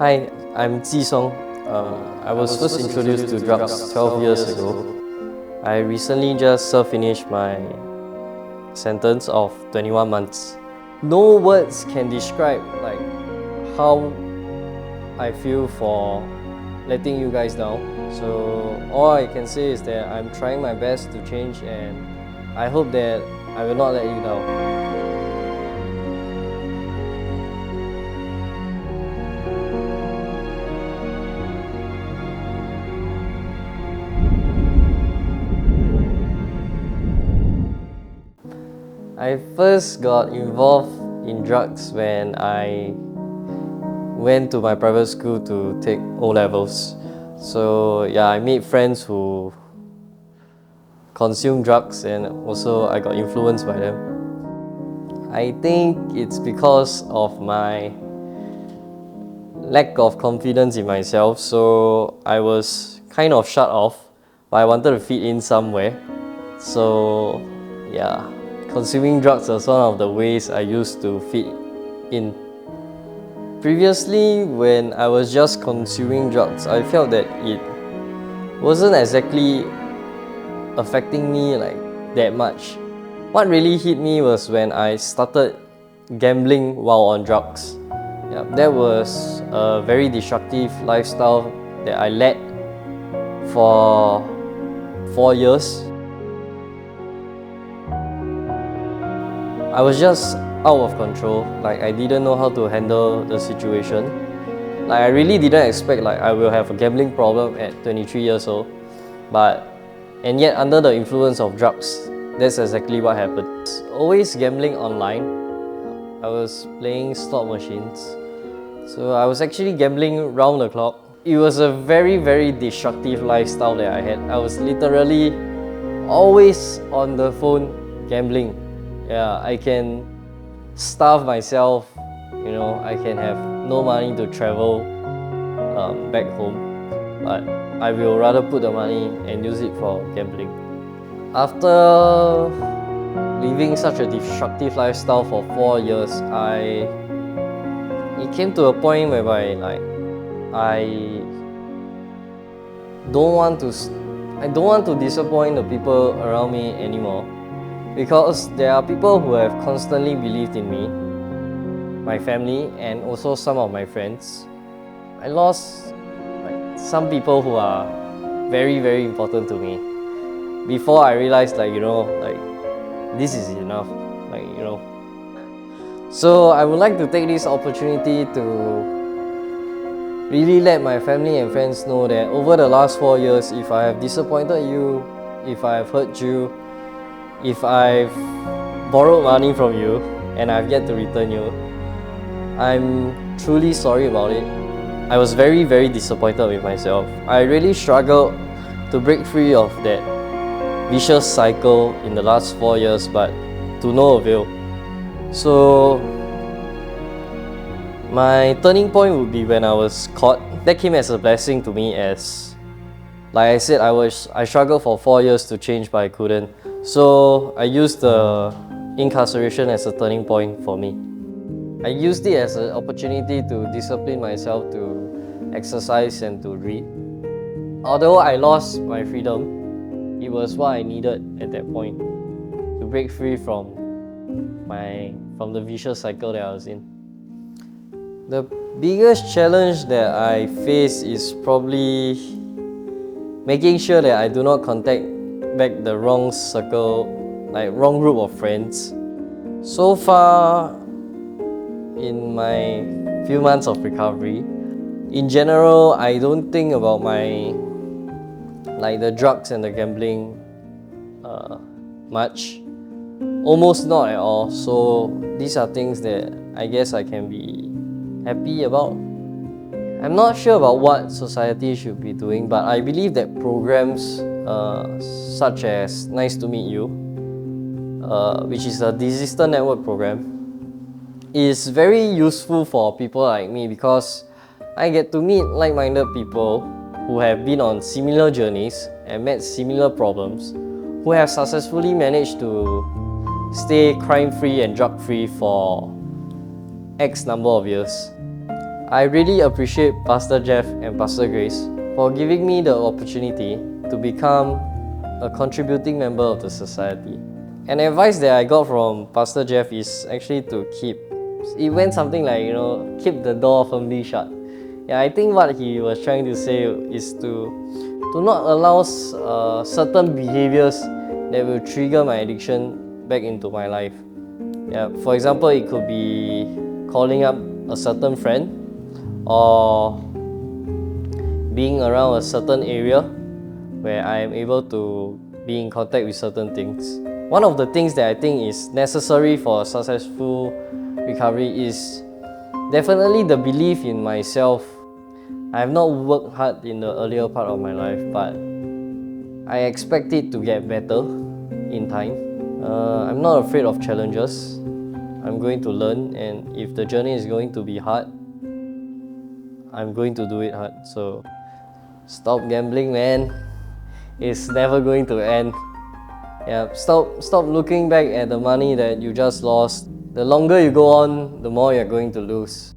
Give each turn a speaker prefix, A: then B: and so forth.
A: Hi, I'm Song. I was first introduced to drugs 12 years ago. I recently just finished my sentence of 21 months. No words can describe how I feel for letting you guys down. So all I can say is that I'm trying my best to change, and I hope that I will not let you down. I first got involved in drugs when I went to my private school to take O-levels. So yeah, I made friends who consume drugs, and also I got influenced by them. I think it's because of my lack of confidence in myself, so I was kind of shut off, but I wanted to fit in somewhere. So yeah, consuming drugs was one of the ways I used to fit in. Previously, when I was just consuming drugs, I felt that it wasn't exactly affecting me that much. What really hit me was when I started gambling while on drugs. Yeah, that was a very destructive lifestyle that I led for 4 years. I was just out of control. I didn't know how to handle the situation. I really didn't expect I will have a gambling problem at 23 years old. And yet under the influence of drugs, that's exactly what happened. Always gambling online. I was playing slot machines. So I was actually gambling round the clock. It was a very, very destructive lifestyle that I had. I was literally always on the phone gambling. Yeah, I can starve myself, I can have no money to travel back home, but I will rather put the money and use it for gambling. After living such a destructive lifestyle for 4 years, it came to a point whereby I don't want to disappoint the people around me anymore, because there are people who have constantly believed in me, my family, and also some of my friends. I lost some people who are very, very important to me before I realized this is enough, So I would like to take this opportunity to really let my family and friends know that over the last 4 years, if I have disappointed you, if I have hurt you, if I've borrowed money from you and I've yet to return you, I'm truly sorry about it. I was very, very disappointed with myself. I really struggled to break free of that vicious cycle in the last 4 years, but to no avail. So my turning point would be when I was caught. That came as a blessing to me, as like I said, I struggled for 4 years to change, but I couldn't. So I used the incarceration as a turning point for me. I used it as an opportunity to discipline myself, to exercise and to read. Although I lost my freedom, it was what I needed at that point to break free from the vicious cycle that I was in. The biggest challenge that I face is probably making sure that I do not contact back the wrong circle, wrong group of friends. So far, in my few months of recovery, in general, I don't think about the drugs and the gambling much. Almost not at all. So these are things that I guess I can be happy about. I'm not sure about what society should be doing, but I believe that programs such as Nice to Meet You, which is a Desistor Network program, is very useful for people like me, because I get to meet like-minded people who have been on similar journeys and met similar problems, who have successfully managed to stay crime-free and drug-free for X number of years. I really appreciate Pastor Jeff and Pastor Grace for giving me the opportunity to become a contributing member of the society. An advice that I got from Pastor Jeff is actually to it went something like, keep the door firmly shut. Yeah, I think what he was trying to say is to not allow certain behaviors that will trigger my addiction back into my life. Yeah, for example, it could be calling up a certain friend or being around a certain area where I am able to be in contact with certain things. One of the things that I think is necessary for a successful recovery is definitely the belief in myself. I have not worked hard in the earlier part of my life, but I expect it to get better in time. I'm not afraid of challenges. I'm going to learn, and if the journey is going to be hard, I'm going to do it hard. So stop gambling, man. It's never going to end. Yeah, stop looking back at the money that you just lost. The longer you go on, the more you're going to lose.